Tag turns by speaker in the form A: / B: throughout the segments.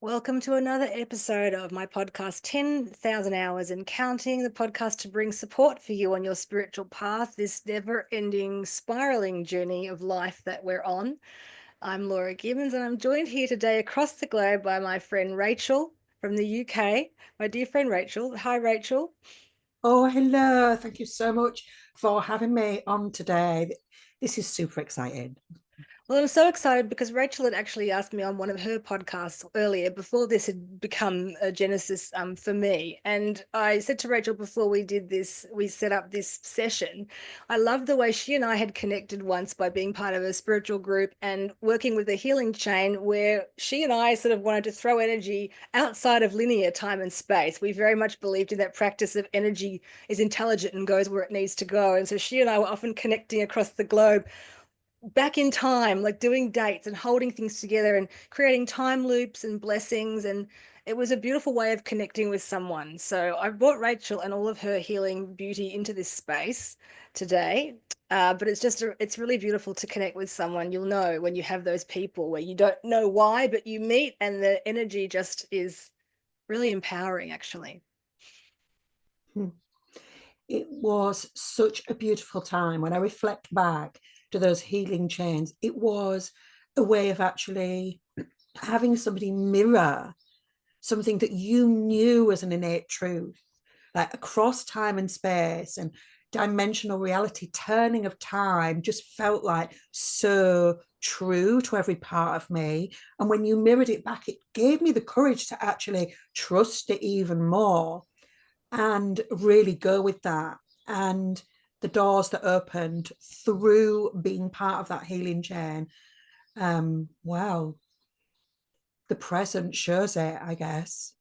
A: Welcome to another episode of my podcast, 10,000 Hours and Counting, the podcast to bring support for you on your spiritual path, this never-ending, spiraling journey of life that we're on. I'm Laura Gibbons, and I'm joined here today across the globe by my friend Rachel from the UK, my dear friend Rachel. Hi, Rachel.
B: Oh, hello. Thank you so much for having me on today. This is super exciting.
A: Well, I'm so excited because Rachel had actually asked me on one of her podcasts earlier before this had become a genesis for me. And I said to Rachel before we set up this session, I love the way she and I had connected once by being part of a spiritual group and working with a healing chain where she and I sort of wanted to throw energy outside of linear time and space. We very much believed in that practice of energy is intelligent and goes where it needs to go. And so she and I were often connecting across the globe back in time, like doing dates and holding things together and creating time loops and blessings. And it was a beautiful way of connecting with someone. So I brought Rachel and all of her healing beauty into this space today. But it's really beautiful to connect with someone. You'll know when you have those people where you don't know why, but you meet and the energy just is really empowering, actually.
B: Hmm. It was such a beautiful time. When I reflect back to those healing chains, it was a way of actually having somebody mirror something that you knew as an innate truth, like across time and space and dimensional reality. Turning of time just felt like so true to every part of me. And when you mirrored it back, it gave me the courage to actually trust it even more and really go with that. And the doors that opened through being part of that healing chain, wow, the present shows it, I guess.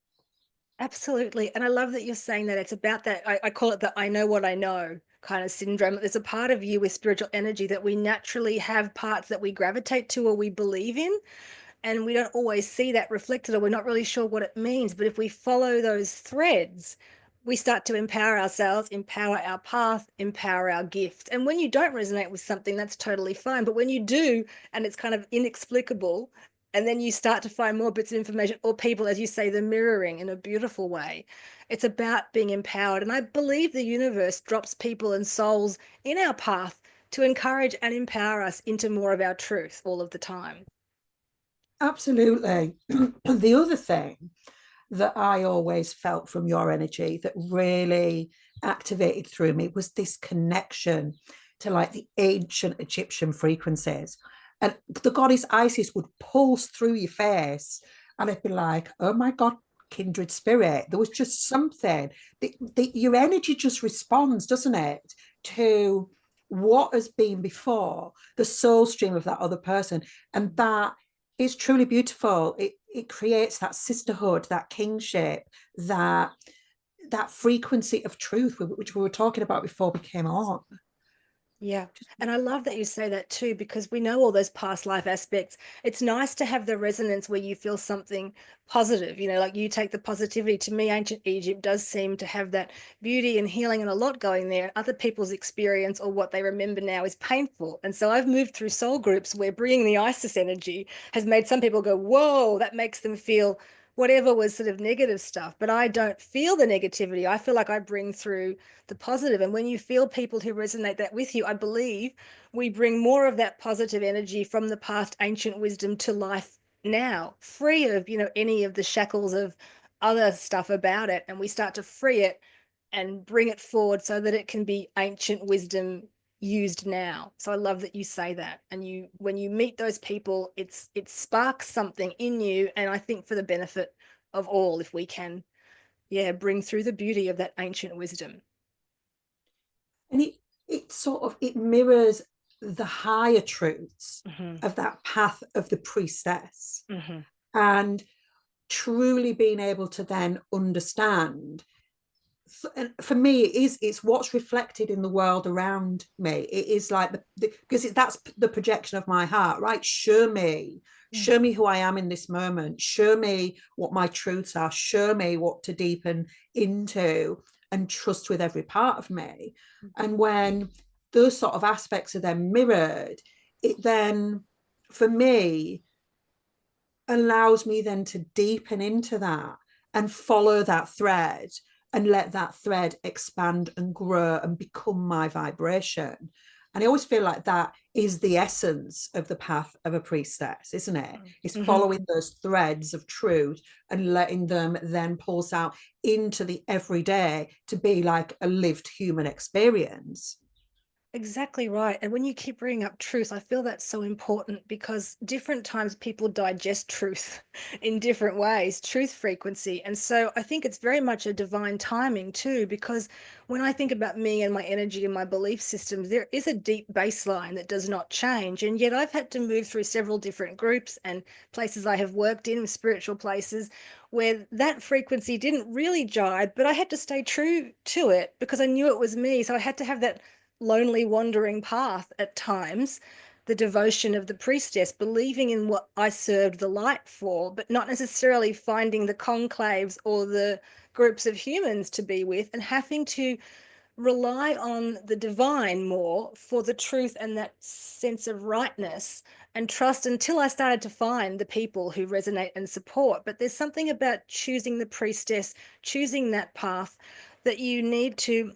A: Absolutely. And I love that you're saying that it's about that. I call it the I know what I know kind of syndrome. There's a part of you with spiritual energy that we naturally have parts that we gravitate to or we believe in. And we don't always see that reflected or we're not really sure what it means. But if we follow those threads, we start to empower ourselves, empower our path, empower our gifts. And when you don't resonate with something, that's totally fine. But when you do, and it's kind of inexplicable, and then you start to find more bits of information or people, as you say, the mirroring in a beautiful way. It's about being empowered. And I believe the universe drops people and souls in our path to encourage and empower us into more of our truth all of the time.
B: Absolutely. The other thing that I always felt from your energy that really activated through me was this connection to like the ancient Egyptian frequencies. And the goddess Isis would pulse through your face, and I'd be like, oh my God, kindred spirit. There was just something that your energy just responds, doesn't it, to what has been before, the soul stream of that other person. And that is truly beautiful. It creates that sisterhood, that kingship, that frequency of truth, which we were talking about before we came on.
A: Yeah. And I love that you say that too, because we know all those past life aspects. It's nice to have the resonance where you feel something positive, like you take the positivity. To me, ancient Egypt does seem to have that beauty and healing and a lot going there. Other people's experience or what they remember now is painful. And so I've moved through soul groups where bringing the Isis energy has made some people go, whoa, that makes them feel whatever was sort of negative stuff. But I don't feel the negativity. I feel like I bring through the positive. And when you feel people who resonate that with you, I believe we bring more of that positive energy from the past ancient wisdom to life now, free of, any of the shackles of other stuff about it. And we start to free it and bring it forward so that it can be ancient wisdom used now. So I love that you say that. And when you meet those people, it sparks something in you. And I think for the benefit of all, if we can, yeah, bring through the beauty of that ancient wisdom.
B: And it sort of it mirrors the higher truths
A: Hmm.
B: of that path of the priestess,
A: Hmm.
B: and truly being able to then understand. And for me, it's what's reflected in the world around me. It is like because that's the projection of my heart, right? Show me who I am in this moment. Show me what my truths are. Show me what to deepen into and trust with every part of me. And when those sort of aspects are then mirrored, it then, for me, allows me then to deepen into that and follow that thread and let that thread expand and grow and become my vibration. And I always feel like that is the essence of the path of a priestess, isn't it? Is
A: Mm-hmm.
B: following those threads of truth and letting them then pulse out into the everyday to be like a lived human experience.
A: Exactly right. And when you keep bringing up truth, I feel that's so important because different times people digest truth in different ways, truth frequency. And so I think it's very much a divine timing too, because when I think about me and my energy and my belief systems, there is a deep baseline that does not change. And yet I've had to move through several different groups and places I have worked in, spiritual places, where that frequency didn't really jibe, but I had to stay true to it because I knew it was me. So I had to have that lonely wandering path at times, the devotion of the priestess, believing in what I served the light for, but not necessarily finding the conclaves or the groups of humans to be with, and having to rely on the divine more for the truth and that sense of rightness and trust until I started to find the people who resonate and support. But there's something about choosing the priestess, choosing that path, that you need to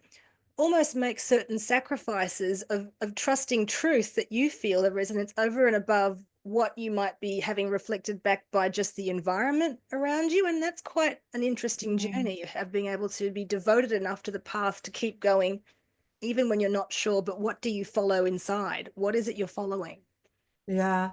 A: almost make certain sacrifices of trusting truth that you feel a resonance over and above what you might be having reflected back by just the environment around you. And that's quite an interesting journey of being able to be devoted enough to the path to keep going, even when you're not sure. But what do you follow inside? What is it you're following?
B: Yeah.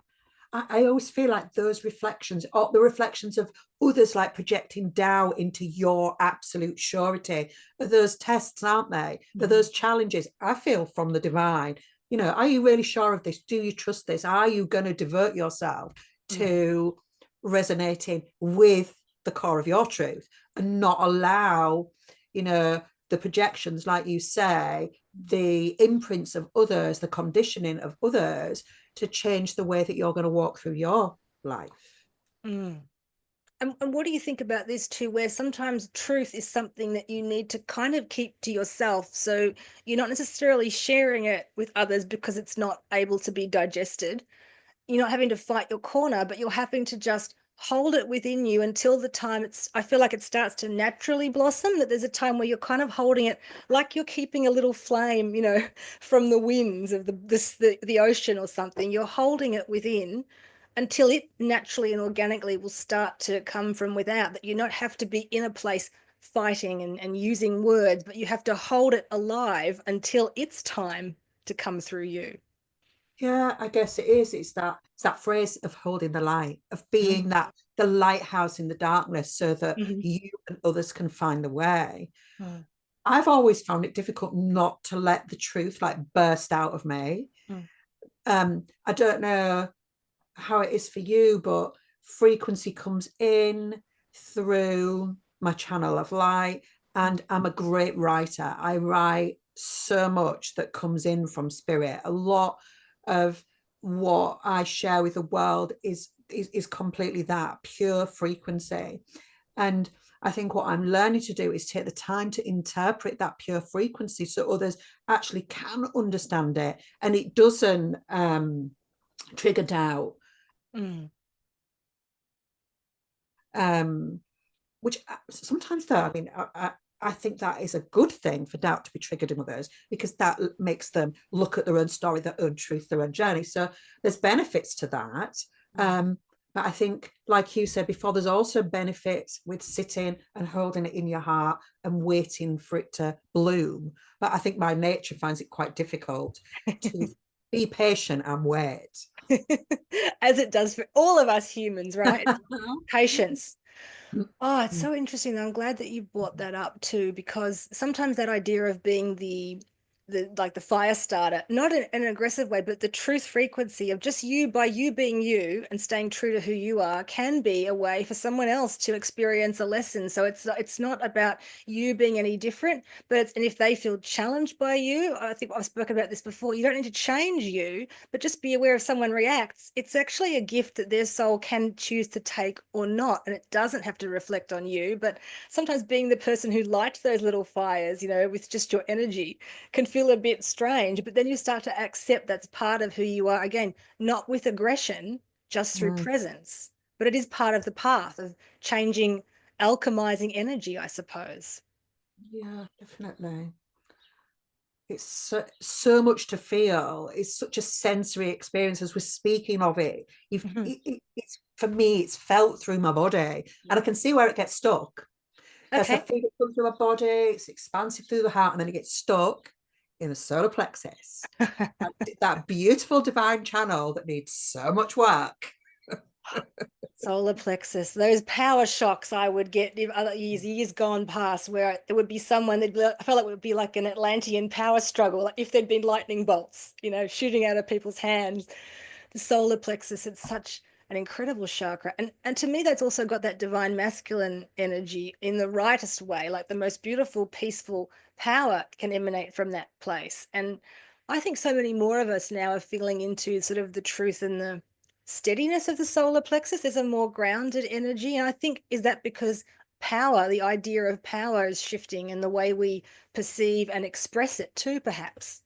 B: I always feel like those reflections, or the reflections of others, like projecting doubt into your absolute surety, are those tests, aren't they? Are
A: Mhm.
B: those challenges? I feel from the divine. You know, are you really sure of this? Do you trust this? Are you going to divert yourself
A: Mm.
B: to resonating with the core of your truth and not allow, you know, the projections, like you say, the imprints of others, the conditioning of others to change the way that you're going to walk through your life?
A: Mm. And what do you think about this too, where sometimes truth is something that you need to kind of keep to yourself? So you're not necessarily sharing it with others because it's not able to be digested. You're not having to fight your corner, but you're having to just hold it within you until the time I feel like it starts to naturally blossom, that there's a time where you're kind of holding it like you're keeping a little flame, from the winds of the ocean or something. You're holding it within until it naturally and organically will start to come from without, that you don't have to be in a place fighting and using words, but you have to hold it alive until it's time to come through you.
B: Yeah, I guess it is. It's that phrase of holding the light, of being
A: Mm.
B: that the lighthouse in the darkness so that
A: Mhm.
B: you and others can find the way.
A: Mm.
B: I've always found it difficult not to let the truth like burst out of me.
A: Mm.
B: I don't know how it is for you, but frequency comes in through my channel of light,
A: Mm.
B: and I'm a great writer. I write so much that comes in from spirit. A lot of what I share with the world is completely that pure frequency. And I think what I'm learning to do is take the time to interpret that pure frequency so others actually can understand it and it doesn't trigger doubt.
A: Mm.
B: um, which sometimes though, I mean, I think that is a good thing for doubt to be triggered in others because that makes them look at their own story, their own truth, their own journey. So there's benefits to that.
A: Mm.
B: Um, but I think, like you said before, there's also benefits with sitting and holding it in your heart and waiting for it to bloom. But I think my nature finds it quite difficult to be patient and wait.
A: As it does for all of us humans, right? Patience. Oh, it's so interesting. I'm glad that you brought that up too, because sometimes that idea of being the like the fire starter, not in an aggressive way, but the truth frequency of just you by you being you and staying true to who you are can be a way for someone else to experience a lesson. So it's not about you being any different, but and if they feel challenged by you, I think I've spoken about this before, you don't need to change you, but just be aware if someone reacts. It's actually a gift that their soul can choose to take or not, and it doesn't have to reflect on you. But sometimes being the person who lights those little fires, with just your energy, can feel a bit strange. But then you start to accept that's part of who you are. Again, not with aggression, just through
B: Mm.
A: presence. but it is part of the path of changing, alchemizing energy, I suppose.
B: Yeah, definitely. It's so much to feel. It's such a sensory experience as we're speaking of it. It's for me, it's felt through my body, and I
A: Yeah.
B: can see where it gets stuck. Because I
A: Okay.
B: feel it comes through my body, it's expansive through the heart, and then it gets stuck in the solar plexus. That beautiful divine channel that needs so much work.
A: Solar plexus, those power shocks I would get in other years gone past, where there would be someone that I felt like it would be like an Atlantean power struggle, like if there'd been lightning bolts, shooting out of people's hands. The solar plexus, it's such an incredible chakra. And to me, that's also got that divine masculine energy in the rightest way, like the most beautiful, peaceful power can emanate from that place. And I think so many more of us now are feeling into sort of the truth and the steadiness of the solar plexus. There's a more grounded energy. And I think, is that because power, the idea of power is shifting in the way we perceive and express it too, perhaps?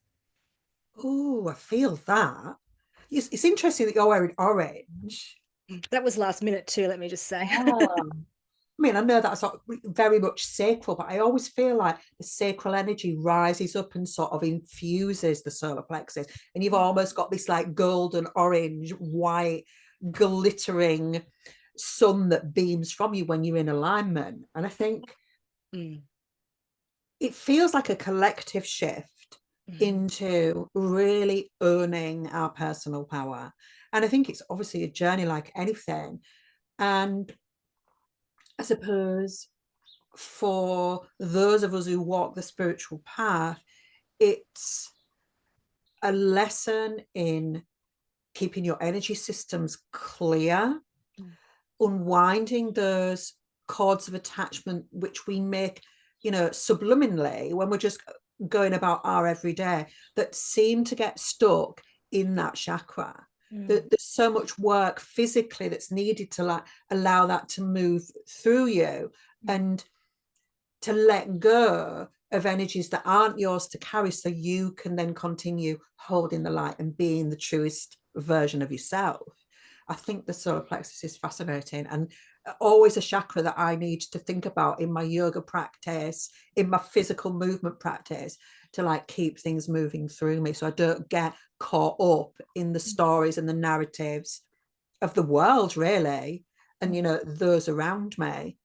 B: Oh, I feel that. It's interesting that you're wearing orange.
A: That was last minute too, let me just say.
B: Oh. I mean, I know that's not very much sacral, but I always feel like the sacral energy rises up and sort of infuses the solar plexus. And you've almost got this like golden, orange, white, glittering sun that beams from you when you're in alignment. And I think
A: Mm.
B: it feels like a collective shift
A: Mhm.
B: into really owning our personal power. And I think it's obviously a journey like anything. And I suppose for those of us who walk the spiritual path, it's a lesson in keeping your energy systems clear,
A: Mm.
B: unwinding those cords of attachment which we make, subliminally when we're just going about our everyday, that seem to get stuck in that chakra.
A: Mm.
B: There's so much work physically that's needed to like allow that to move through you,
A: Mm.
B: and to let go of energies that aren't yours to carry, so you can then continue holding the light and being the truest version of yourself. I think the solar plexus is fascinating and always a chakra that I need to think about in my yoga practice, in my physical movement practice, to like keep things moving through me so I don't get caught up in the stories and the narratives of the world, really, and
A: Mm.
B: those around me.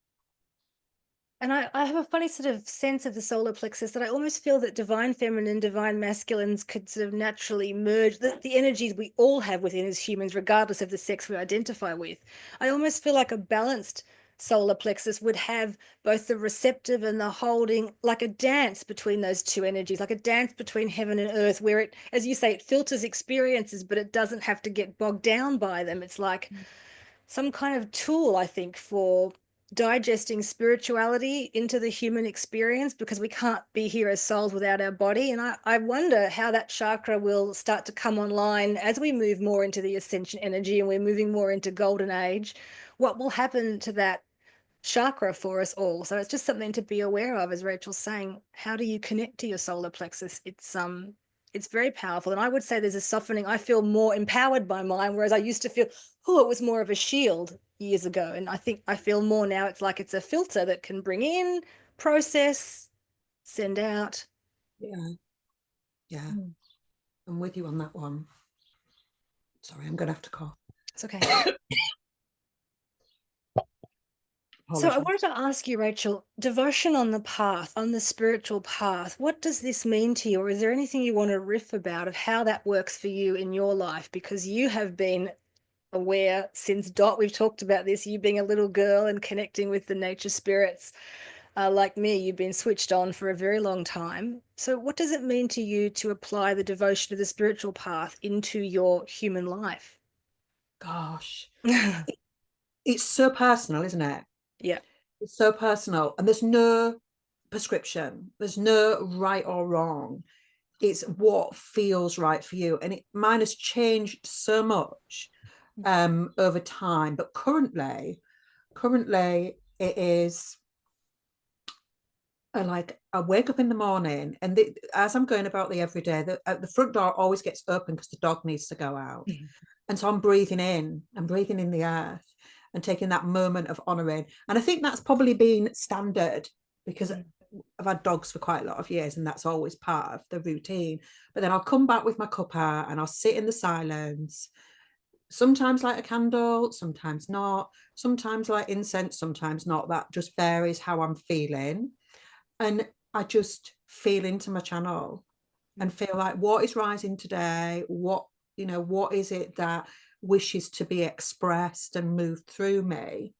A: And I have a funny sort of sense of the solar plexus that I almost feel that divine feminine, divine masculines could sort of naturally merge the energies we all have within as humans, regardless of the sex we identify with. I almost feel like a balanced solar plexus would have both the receptive and the holding, like a dance between those two energies, like a dance between heaven and earth, where it, as you say, it filters experiences, but it doesn't have to get bogged down by them. It's like some kind of tool, I think, for digesting spirituality into the human experience, because we can't be here as souls without our body. And I wonder how that chakra will start to come online as we move more into the ascension energy and we're moving more into golden age. What will happen to that chakra for us all? So it's just something to be aware of, as Rachel's saying. How do you connect to your solar plexus? It's very powerful. And I would say there's a softening. I feel more empowered by mine, whereas I used to feel, oh, it was more of a shield years ago. And I think I feel more now it's like it's a filter that can bring in, process, send out.
B: Yeah, yeah.
A: Mm.
B: I'm with you on that one. Sorry, I'm going to have to cough.
A: It's okay. So I
B: Apologies.
A: wanted to ask you, Rachel, devotion on the path, on the spiritual path, what does this mean to you? Or is there anything you want to riff about of how that works for you in your life? Because you have been aware since dot, we've talked about this, you being a little girl and connecting with the nature spirits. Like me, you've been switched on for a very long time. So what does it mean to you to apply the devotion of the spiritual path into your human life?
B: Gosh, it's so personal, isn't it?
A: Yeah.
B: It's so personal, and there's no prescription. There's no right or wrong. It's what feels right for you, and mine has changed so much over time. But currently, it is like I wake up in the morning, and as I'm going about the everyday, the front door always gets open because the dog needs to go out. And so I'm breathing in the earth. and taking that moment of honouring. And I think that's probably been standard because I've had dogs for quite a lot of years, and that's always part of the routine. But then I'll come back with my cuppa and I'll sit in the silence, sometimes light a candle, sometimes not, sometimes light incense, sometimes not. That just varies how I'm feeling. And I just feel into my channel and feel like, what is rising today? What, what is it that wishes to be expressed and moved through me?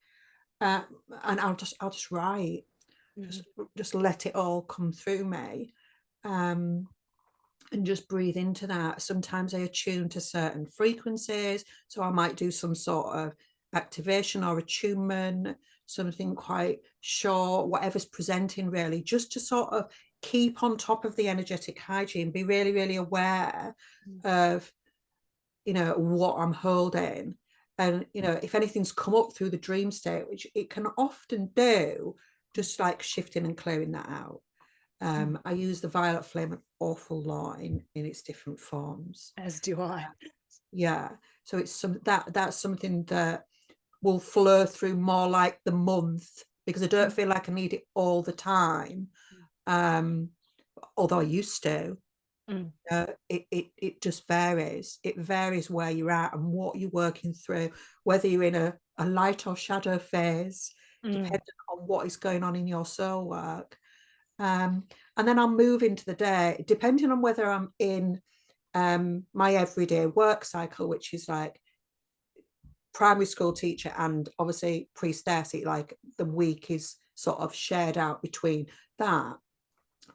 B: And I'll just write, just let it all come through me. And just breathe into that. Sometimes I attune to certain frequencies, so I might do some sort of activation or attunement, something quite short, whatever's presenting, really, just to sort of keep on top of the energetic hygiene, be really, really aware of, what I'm holding. And, if anything's come up through the dream state, which it can often do, just like shifting and clearing that out. I use the violet flame an awful lot in its different forms.
A: As do I.
B: Yeah. So it's that's something that will flow through more like the month, because I don't feel like I need it all the time. Although I used to. It just varies. It varies where you're at and what you're working through, whether you're in a light or shadow phase, depending on what is going on in your soul work. And then I'll move into the day, depending on whether I'm in my everyday work cycle, which is like primary school teacher and obviously priestess, like the week is sort of shared out between that.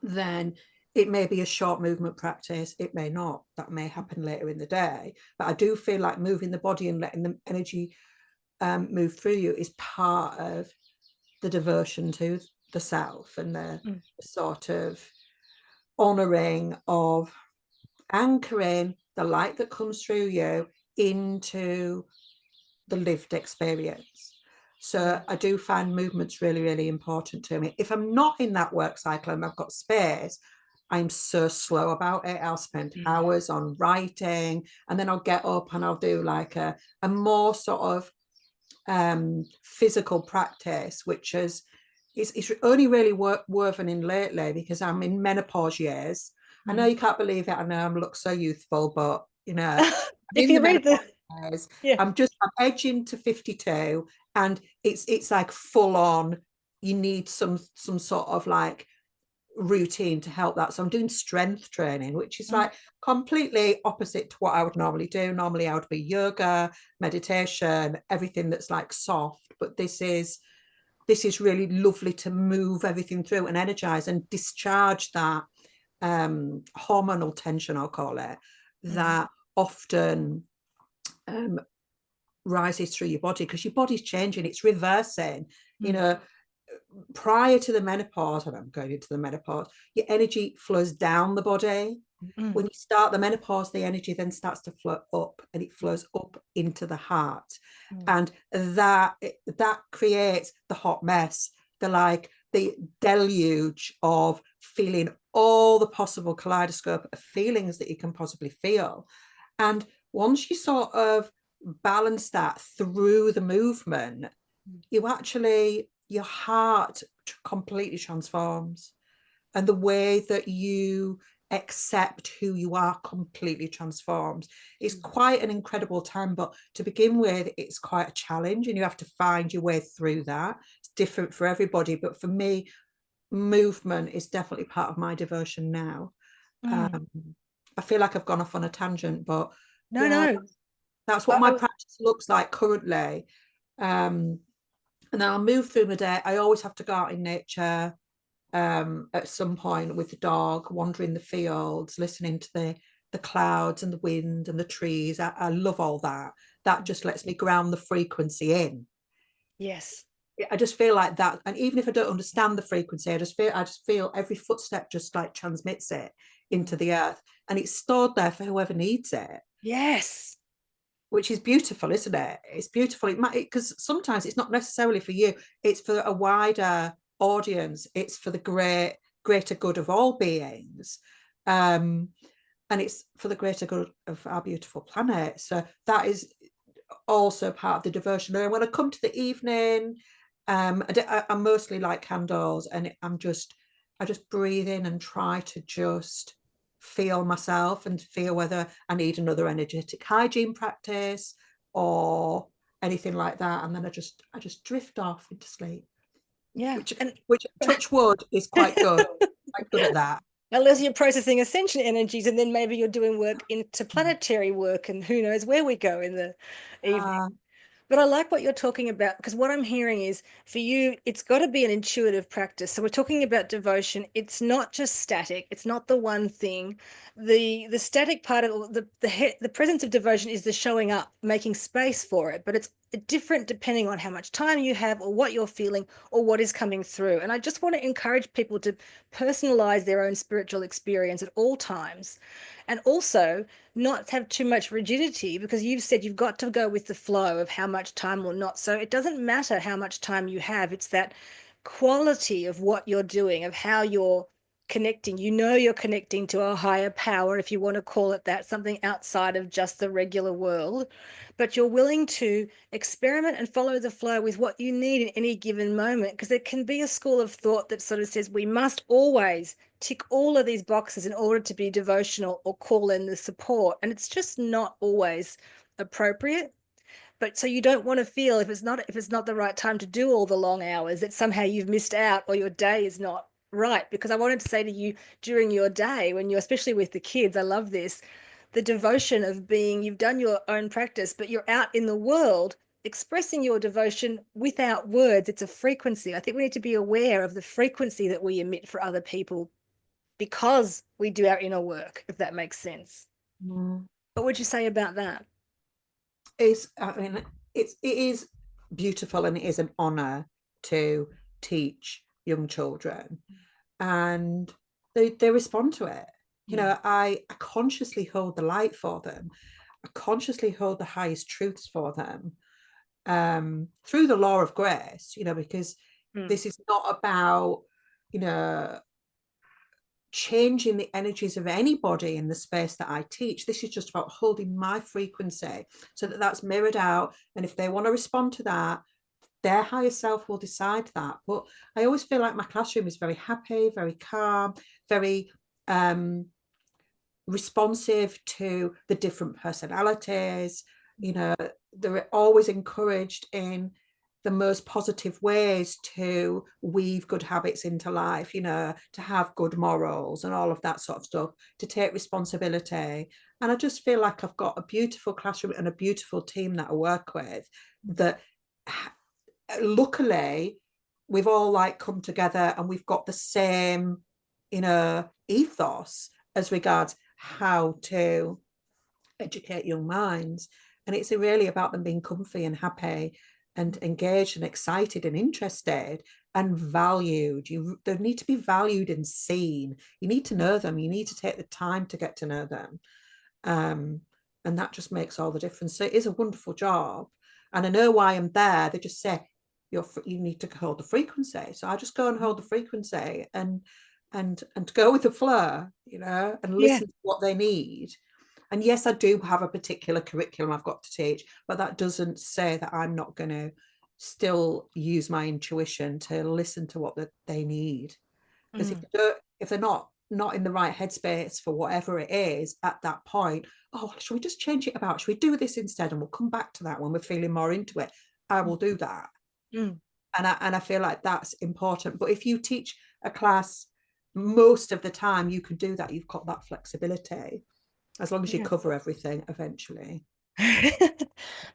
B: Then it may be a short movement practice, it may not. That may happen later in the day. But I do feel like moving the body and letting the energy move through you is part of the devotion to the self and the sort of honouring of anchoring the light that comes through you into the lived experience. So I do find movements really, really important to me. If I'm not in that work cycle and I've got space, I'm so slow about it. I'll spend hours on writing, and then I'll get up and I'll do like a more sort of physical practice, which is it's only really woven in lately because I'm in menopause years. I know you can't believe it. I know I look so youthful, but I'm
A: If
B: in
A: you
B: the
A: read the
B: years.
A: yeah.
B: I'm edging to 52, and it's like full on. You need some sort of like routine to help that. So I'm doing strength training, which is like completely opposite to what I would normally do. Normally I would be yoga, meditation, everything that's like soft, but this is really lovely to move everything through and energize and discharge that hormonal tension, I'll call it, that often rises through your body, because your body's changing, it's reversing. Prior to the menopause, and I'm going into the menopause, your energy flows down the body. When you start the menopause, the energy then starts to flow up, and it flows up into the heart. And that creates the hot mess, the deluge of feeling all the possible kaleidoscope of feelings that you can possibly feel. And once you sort of balance that through the movement, your heart completely transforms, and the way that you accept who you are completely transforms. It's quite an incredible time, but to begin with, it's quite a challenge, and you have to find your way through that. It's different for everybody, but for me, movement is definitely part of my devotion now. I feel like I've gone off on a tangent, but
A: no.
B: that's what my practice looks like currently. And then I'll move through my day. I always have to go out in nature at some point with the dog, wandering the fields, listening to the clouds and the wind and the trees. I love all that. That just lets me ground the frequency in.
A: Yes.
B: I just feel like that. And even if I don't understand the frequency, I just feel every footstep just like transmits it into the earth, and it's stored there for whoever needs it.
A: Yes.
B: Which is beautiful, isn't it? It's beautiful. It might, because sometimes it's not necessarily for you. It's for a wider audience. It's for the greater good of all beings. And it's for the greater good of our beautiful planet. So that is also part of the devotion. And when I come to the evening, I mostly light candles, and I just breathe in and try to just feel myself and feel whether I need another energetic hygiene practice or anything like that. And then I just drift off into sleep,
A: Yeah.
B: which
A: And
B: which touch wood is quite good. Quite good at that.
A: unless you're processing ascension energies, and then maybe you're doing work into planetary work, and who knows where we go in the evening.
B: Uh,
A: But I like what you're talking about, because what I'm hearing is for you, it's got to be an intuitive practice. So we're talking about devotion. It's not just static. It's not the one thing. The static part of the presence of devotion is the showing up, making space for it. But it's different depending on how much time you have, or what you're feeling, or what is coming through. And I just want to encourage people to personalize their own spiritual experience at all times, and also not have too much rigidity, because you've said you've got to go with the flow of how much time or not. So it doesn't matter how much time you have, it's that quality of what you're doing, of how you're connecting. You know, you're connecting to a higher power, if you want to call it that, something outside of just the regular world, but you're willing to experiment and follow the flow with what you need in any given moment. Because there can be a school of thought that sort of says we must always tick all of these boxes in order to be devotional or call in the support. And it's just not always appropriate. But so you don't want to feel, if it's not the right time to do all the long hours, that somehow you've missed out or your day is not right. Because I wanted to say to you, during your day, when you're, especially with the kids, I love this, the devotion of being, you've done your own practice, but you're out in the world expressing your devotion without words. It's a frequency. I think we need to be aware of the frequency that we emit for other people, because we do our inner work, if that makes sense.
B: mm.
A: What would you say about that?
B: Is I mean, it is beautiful, and it is an honor to teach young children, and they respond to it. You
A: Mm.
B: know, I consciously hold the light for them. I consciously hold the highest truths for them, through the law of grace. You know, because
A: Mm.
B: this is not about, you know, changing the energies of anybody in the space that I teach. This is just about holding my frequency so that that's mirrored out. And if they want to respond to that, their higher self will decide that. But I always feel like my classroom is very happy, very calm, very responsive to the different personalities. You know, they're always encouraged in the most positive ways to weave good habits into life, you know, to have good morals and all of that sort of stuff, to take responsibility. And I just feel like I've got a beautiful classroom and a beautiful team that I work with, that luckily we've all like come together and we've got the same, you know, ethos as regards how to educate young minds. And it's really about them being comfy and happy and engaged and excited and interested and valued. They need to be valued and seen. You need to know them. You need to take the time to get to know them. Um, and that just makes all the difference. So it is a wonderful job. And I know why I'm there. They just say, you need to hold the frequency. So I just go and hold the frequency and go with the flow, you know, and
A: Yeah.
B: listen to what they need. And yes, I do have a particular curriculum I've got to teach, but that doesn't say that I'm not going to still use my intuition to listen to what they need. Because
A: Mm.
B: if they're not in the right headspace for whatever it is at that point, oh, should we just change it about? Should we do this instead? And we'll come back to that when we're feeling more into it. I will do that.
A: Mm.
B: And I feel like that's important. But if you teach a class most of the time, you can do that. You've got that flexibility as long as you
A: Yeah.
B: cover everything eventually.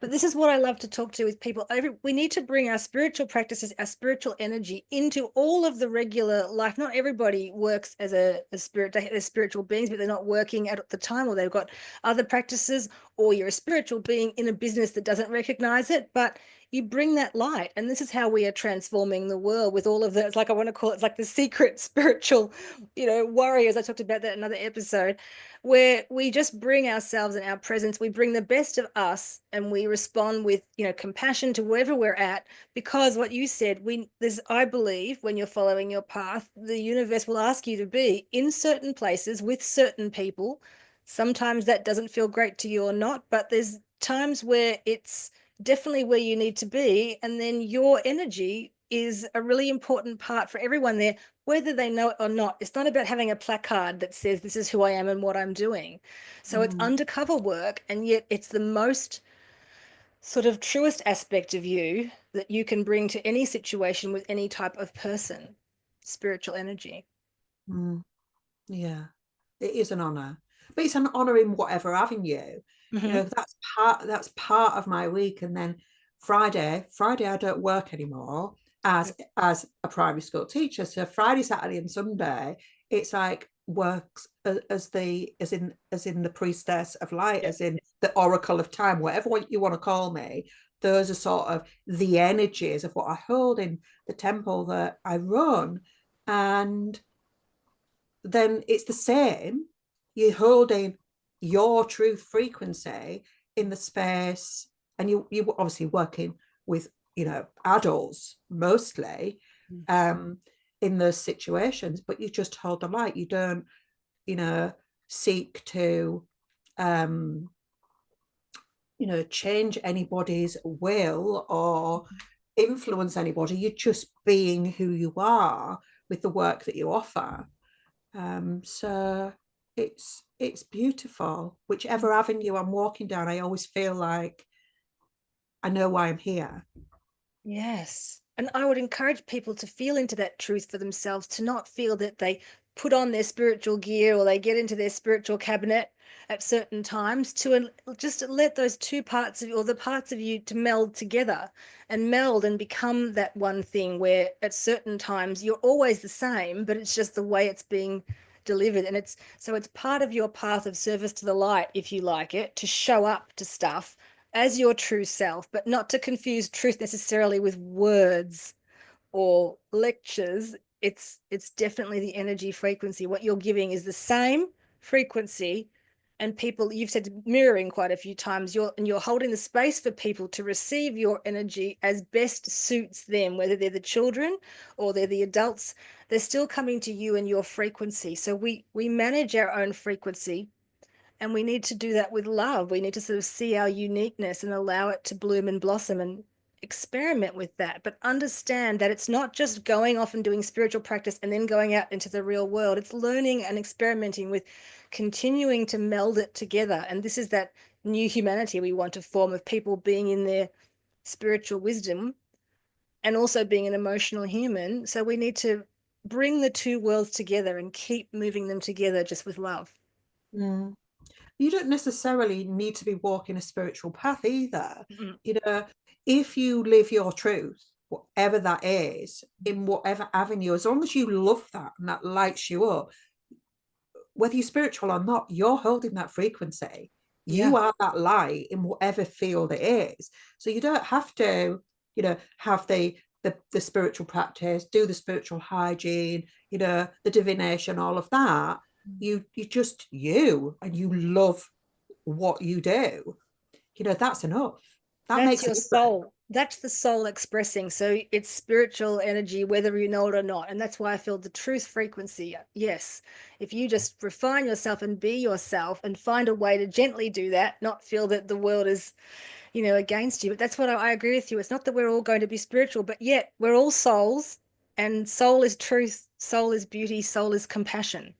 A: But this is what I love to talk to with people. We need to bring our spiritual practices, our spiritual energy into all of the regular life. Not everybody works as a spirit, they're spiritual beings, but they're not working at the time, or they've got other practices, or you're a spiritual being in a business that doesn't recognize it. But you bring that light. And this is how we are transforming the world with all of the, it's like, I want to call it, it's like the secret spiritual, warriors. I talked about that in another episode, where we just bring ourselves and our presence, we bring the best of us, and we respond with, compassion to wherever we're at. Because what you said, I believe when you're following your path, the universe will ask you to be in certain places with certain people. Sometimes that doesn't feel great to you or not, but there's times where it's definitely where you need to be, and then your energy is a really important part for everyone there, whether they know it or not. It's not about having a placard that says this is who I am and what I'm doing. So it's
B: Mm,
A: undercover work, and yet it's the most sort of truest aspect of you that you can bring to any situation with any type of person. Spiritual energy.
B: mm, yeah, it is an honor, but it's an honor in whatever avenue. You
A: Mm-hmm.
B: know, that's part of my week. And then Friday I don't work anymore as a primary school teacher. So Friday, Saturday, and Sunday, it's like works as in the priestess of light,
A: Yep.
B: as in the oracle of time, whatever you want to call me. Those are sort of the energies of what I hold in the temple that I run. And then it's the same. You're holding your truth frequency in the space, and you obviously working with adults mostly, um, in those situations. But you just hold the light. You don't seek to um, change anybody's will or influence anybody. You're just being who you are with the work that you offer. So it's beautiful. Whichever avenue I'm walking down, I always feel like I know why I'm here.
A: Yes. And I would encourage people to feel into that truth for themselves, to not feel that they put on their spiritual gear or they get into their spiritual cabinet at certain times, to just let those two parts of you, or the parts of you, to meld together and meld and become that one thing where at certain times you're always the same, but it's just the way it's being delivered. And it's part of your path of service to the light, if you like it, to show up to stuff as your true self, but not to confuse truth necessarily with words or lectures. It's definitely the energy frequency. What you're giving is the same frequency, and people, you've said mirroring quite a few times, you're holding the space for people to receive your energy as best suits them, whether they're the children or they're the adults. They're still coming to you and your frequency. So we manage our own frequency, and we need to do that with love. We need to sort of see our uniqueness and allow it to bloom and blossom and experiment with that. But understand that it's not just going off and doing spiritual practice and then going out into the real world. It's learning and experimenting with continuing to meld it together. And this is that new humanity we want to form, of people being in their spiritual wisdom and also being an emotional human. So we need to bring the two worlds together and keep moving them together just with love.
B: Mm. You don't necessarily need to be walking a spiritual path either.
A: Mm-mm.
B: You know, if you live your truth, whatever that is, in whatever avenue, as long as you love that and that lights you up, whether you're spiritual or not, you're holding that frequency. You
A: Yeah.
B: are that light in whatever field it is. So you don't have to, have the spiritual practice, do the spiritual hygiene, the divination, all of that. You just you, and you love what you do. That's enough. That
A: That's
B: makes a
A: your
B: difference.
A: soul. That's the soul expressing. So it's spiritual energy, whether you know it or not. And that's why I feel the truth frequency. Yes. If you just refine yourself and be yourself and find a way to gently do that, not feel that the world is, against you. But that's what I agree with you. It's not that we're all going to be spiritual, but yet we're all souls, and soul is truth, soul is beauty, soul is compassion.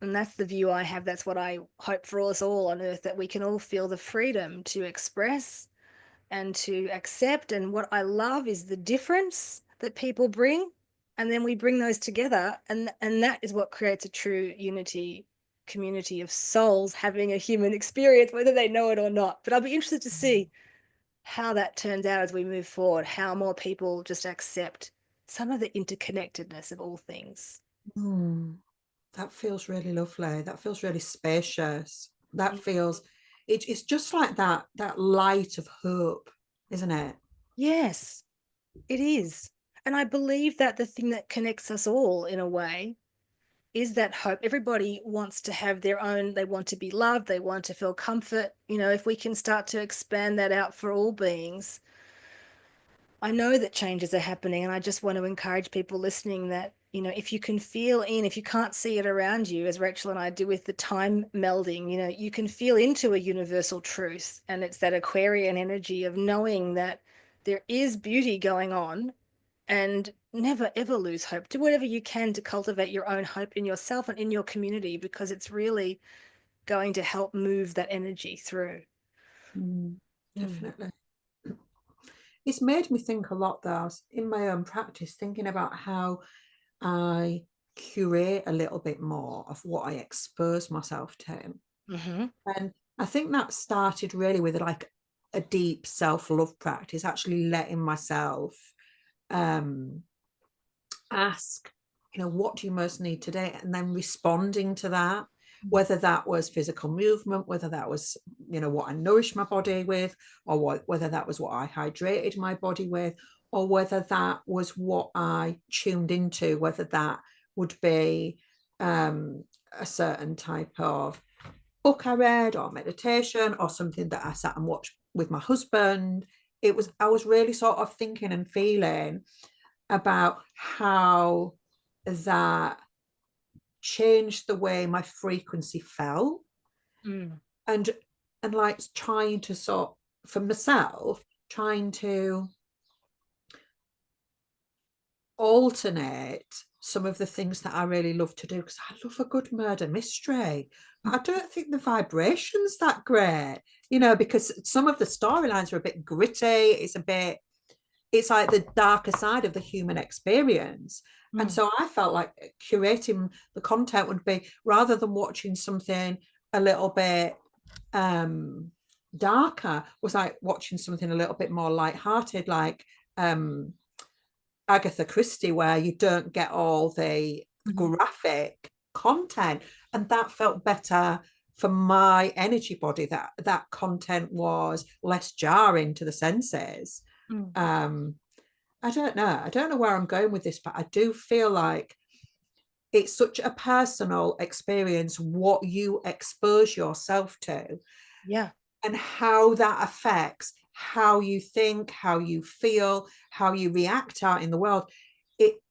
A: And that's the view I have. That's what I hope for us all on earth, that we can all feel the freedom to express and to accept. And what I love is the difference that people bring, and then we bring those together, and that is what creates a true unity community of souls having a human experience, whether they know it or not. But I'll be interested to see how that turns out as we move forward, how more people just accept some of the interconnectedness of all things.
B: Mm, that feels really lovely. That feels really spacious. That feels it's just like that light of hope, isn't it?
A: Yes, it is. And I believe that the thing that connects us all in a way is that hope. Everybody wants to have their own, they want to be loved, they want to feel comfort. If we can start to expand that out for all beings, I know that changes are happening. And I just want to encourage people listening that if you can feel in, if you can't see it around you, as Rachel and I do with the time melding, you can feel into a universal truth. And it's that Aquarian energy of knowing that there is beauty going on, and never ever lose hope. Do whatever you can to cultivate your own hope in yourself and in your community, because it's really going to help move that energy through. Mm.
B: Definitely. It's made me think a lot, though, in my own practice, thinking about how I curate a little bit more of what I expose myself to.
A: Mm-hmm.
B: And I think that started really with like a deep self-love practice, actually letting myself um, ask, what do you most need today? And then responding to that, whether that was physical movement, whether that was, what I nourished my body with, or whether that was what I hydrated my body with, or whether that was what I tuned into, whether that would be a certain type of book I read or meditation or something that I sat and watched with my husband. I was really sort of thinking and feeling about how that changed the way my frequency felt,
A: Mm.
B: and like trying to sort for myself, trying to alternate some of the things that I really love to do, because I love a good murder mystery. But I don't think the vibration's that great, because some of the storylines are a bit gritty. It's like the darker side of the human experience. And
A: Mm.
B: so I felt like curating the content would be, rather than watching something a little bit darker, was like watching something a little bit more light-hearted, like Agatha Christie, where you don't get all the
A: Mm-hmm.
B: graphic content. And that felt better for my energy body, that content was less jarring to the senses.
A: Mm.
B: um I don't know where I'm going with this, but I do feel like it's such a personal experience what you expose yourself to,
A: Yeah.
B: and how that affects how you think, how you feel, how you react out in the world.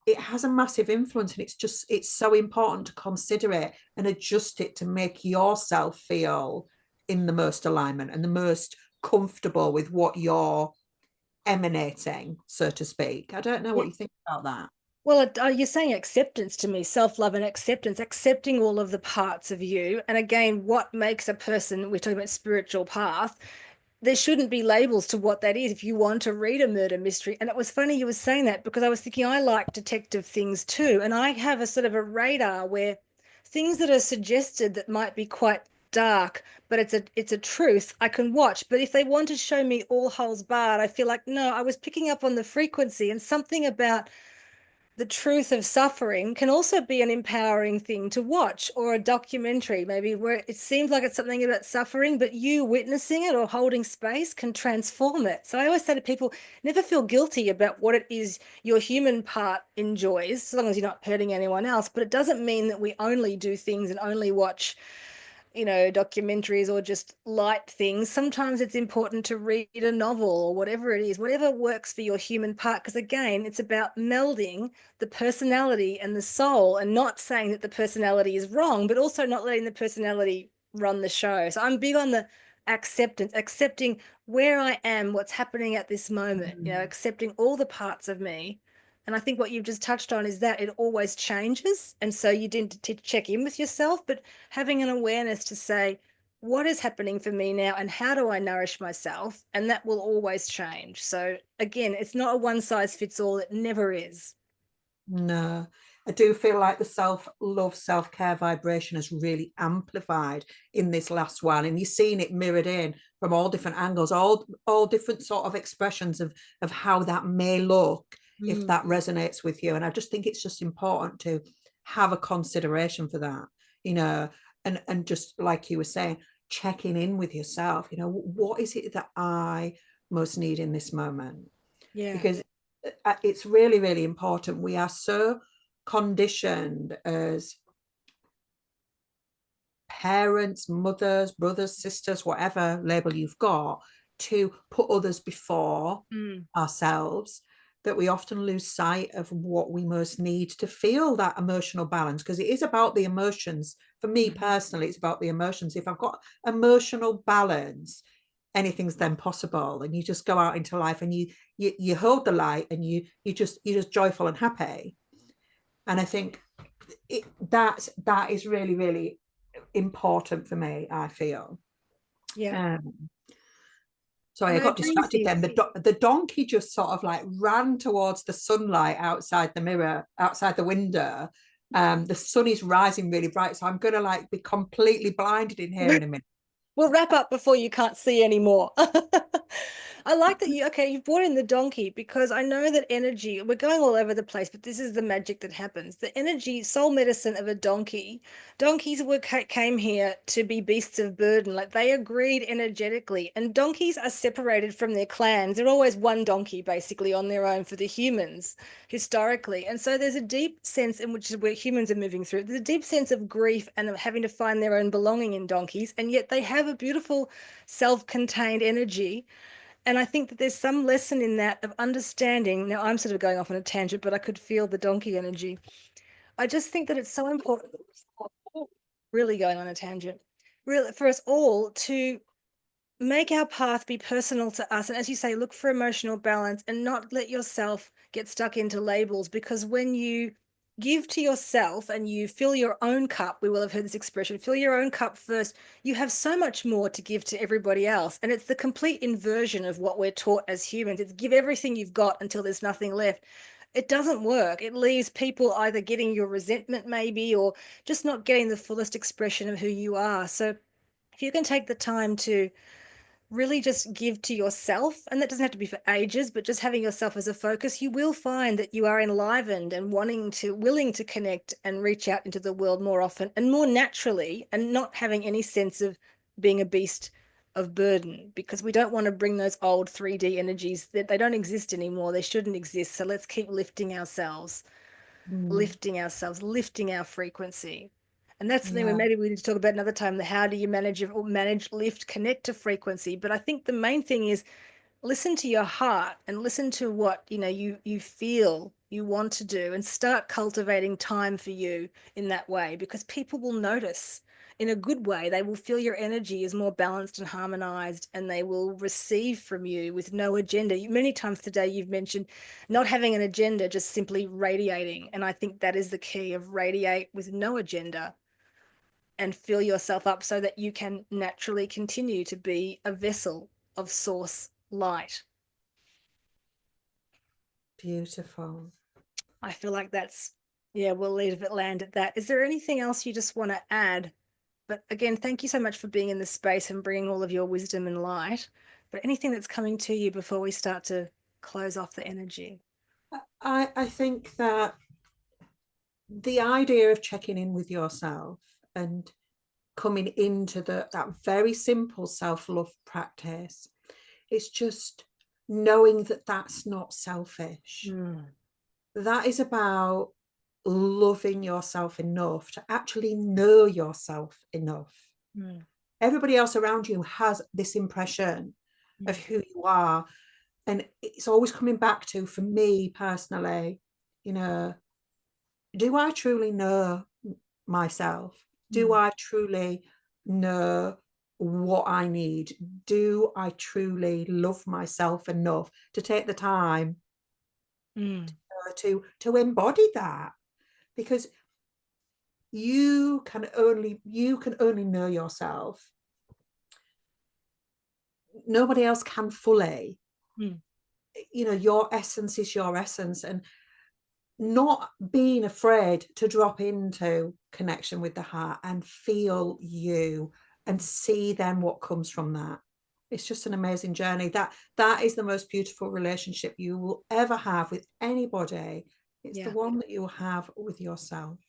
B: It has a massive influence, and it's so important to consider it and adjust it to make yourself feel in the most alignment and the most comfortable with what you're emanating, so to speak. I don't know
A: Yeah.
B: what you think about that.
A: Well, you're saying acceptance to me, self-love and acceptance, accepting all of the parts of you. And again, what makes a person, we're talking about spiritual path, there shouldn't be labels to what that is if you want to read a murder mystery. And it was funny you were saying that, because I was thinking I like detective things too. And I have a sort of a radar where things that are suggested that might be quite dark, but it's a truth I can watch. But if they want to show me all holes barred, I feel like, no, I was picking up on the frequency, and something about the truth of suffering can also be an empowering thing to watch, or a documentary maybe where it seems like it's something about suffering, but you witnessing it or holding space can transform it. So I always say to people, never feel guilty about what it is your human part enjoys, as long as you're not hurting anyone else. But it doesn't mean that we only do things and only watch documentaries or just light things. Sometimes it's important to read a novel or whatever it is, whatever works for your human part. Because again, it's about melding the personality and the soul, and not saying that the personality is wrong, but also not letting the personality run the show. So I'm big on the acceptance, accepting where I am, what's happening at this moment, accepting all the parts of me. And I think what you've just touched on is that it always changes. And so you didn't check in with yourself, but having an awareness to say, what is happening for me now and how do I nourish myself? And that will always change. So again, it's not a one size fits all. It never is.
B: No, I do feel like the self-love, self-care vibration has really amplified in this last while, and you're seeing it mirrored in from all different angles, all different sort of expressions of how that may look, if
A: Mm.
B: that resonates with you. And I just think it's just important to have a consideration for that, you know, and just like you were saying, checking in with yourself, what is it that I most need in this moment?
A: Yeah.
B: Because it's really, really important. We are so conditioned as parents, mothers, brothers, sisters, whatever label you've got, to put others before
A: Mm.
B: ourselves. that we often lose sight of what we most need to feel that emotional balance, because it is about the emotions. For me personally, it's about the emotions. If I've got emotional balance, anything's then possible, and you just go out into life and you hold the light, and you're just joyful and happy. And I think that is really, really important for me, I feel.
A: Yeah.
B: um Sorry,
A: And
B: I
A: I
B: got
A: agree with
B: distracted
A: you.
B: then. The donkey just sort of like ran towards the sunlight outside the mirror, outside the window. The sun is rising really bright, so I'm gonna like be completely blinded in here in a minute.
A: We'll wrap up before you can't see anymore. I like that you've brought in the donkey because I know that energy, we're going all over the place, but this is the magic that happens. The energy, soul medicine of a donkey. Donkeys came here to be beasts of burden. Like they agreed energetically, and donkeys are separated from their clans. They're always one donkey basically on their own for the humans historically. And so there's a deep sense in which is where humans are moving through. There's a deep sense of grief and of having to find their own belonging in donkeys, and yet they have a beautiful self-contained energy. And I think that there's some lesson in that of understanding. Now I'm sort of going off on a tangent, but I could feel the donkey energy. I just think that it's so important, really going on a tangent, really for us all to make our path be personal to us. And as you say, look for emotional balance and not let yourself get stuck into labels, because when you give to yourself and you fill your own cup, we will have heard this expression, fill your own cup first, you have so much more to give to everybody else. And it's the complete inversion of what we're taught as humans. It's give everything you've got until there's nothing left. It doesn't work. It leaves people either getting your resentment maybe, or just not getting the fullest expression of who you are. So if you can take the time to really just give to yourself, and that doesn't have to be for ages, but just having yourself as a focus, you will find that you are enlivened and willing to connect and reach out into the world more often and more naturally, and not having any sense of being a beast of burden, because we don't want to bring those old 3D energies that they don't exist anymore. They shouldn't exist. So let's keep
B: Mm,
A: lifting our frequency. And that's something where
B: yeah,
A: maybe we need to talk about another time. The how do you manage, lift, connect to frequency? But I think the main thing is listen to your heart and listen to what you feel you want to do, and start cultivating time for you in that way, because people will notice in a good way. They will feel your energy is more balanced and harmonized, and they will receive from you with no agenda. Many times today you've mentioned not having an agenda, just simply radiating, and I think that is the key of radiate with no agenda and fill yourself up so that you can naturally continue to be a vessel of source light.
B: beautiful.
A: I feel like yeah, we'll leave it land at that. Is there anything else you just want to add? But again, thank you so much for being in this space and bringing all of your wisdom and light. But anything that's coming to you before we start to close off the energy?
B: I think that the idea of checking in with yourself and coming into that very simple self-love practice, it's just knowing that that's not selfish.
A: Mm,
B: That is about loving yourself enough to actually know yourself enough.
A: mm,
B: Everybody else around you has this impression of
A: mm,
B: who you are. And it's always coming back to, for me personally, you know, do I truly know myself? Do
A: mm,
B: I truly know what I need? Do I truly love myself enough to take the time
A: mm,
B: to embody that? Because you can only know yourself. Nobody else can fully.
A: mm.
B: You know, your essence is your essence, and not being afraid to drop into connection with the heart and feel you and see then what comes from that. It's just an amazing journey. That is the most beautiful relationship you will ever have with anybody. It's the
A: Yeah.
B: one that you have with yourself.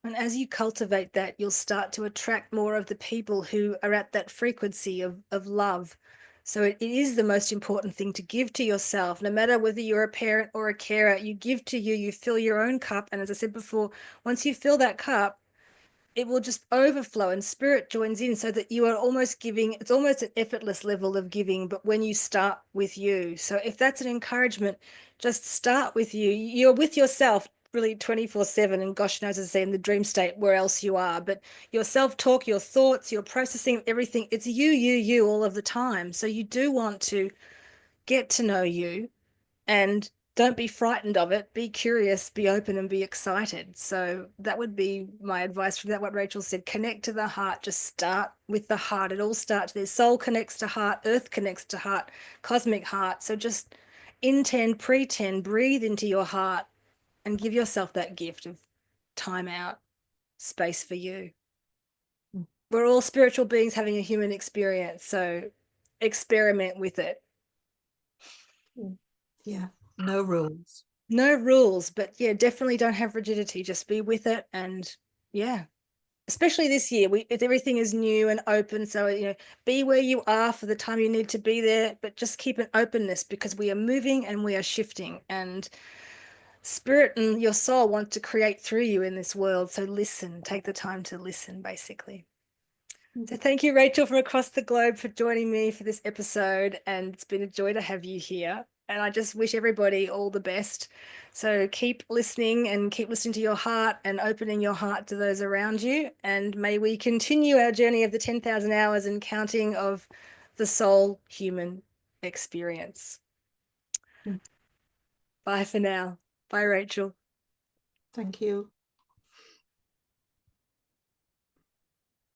A: And as you cultivate that, you'll start to attract more of the people who are at that frequency of love. So it is the most important thing to give to yourself, no matter whether you're a parent or a carer. You give to you, you fill your own cup. And as I said before, once you fill that cup, it will just overflow and spirit joins in, so that you are almost giving. It's almost an effortless level of giving, but when you start with you. So if that's an encouragement, just start with you. You're with yourself really 24/7, and gosh knows, as I say, in the dream state where else you are, but your self-talk, your thoughts, your processing, everything, it's you all of the time. So you do want to get to know you, and don't be frightened of it. Be curious, be open, and be excited. So that would be my advice from that, what Rachel said. Connect to the heart. Just start with the heart. It all starts there. Soul connects to heart, earth connects to heart, cosmic heart. So just intend, pretend, breathe into your heart, and give yourself that gift of time out, space for you. We're all spiritual beings having a human experience. So experiment with it.
B: Yeah, no rules.
A: No rules, but yeah, definitely don't have rigidity. Just be with it. And yeah, especially this year, everything is new and open. So, be where you are for the time you need to be there, but just keep an openness, because we are moving and we are shifting, and spirit and your soul want to create through you in this world. So listen, take the time to listen, basically. So thank you, Rachel, from across the globe, for joining me for this episode. And it's been a joy to have you here. And I just wish everybody all the best. So keep listening, and keep listening to your heart, and opening your heart to those around you. And may we continue our journey of the 10,000 hours and counting of the soul human experience. Bye for now. Bye, Rachel.
B: Thank you.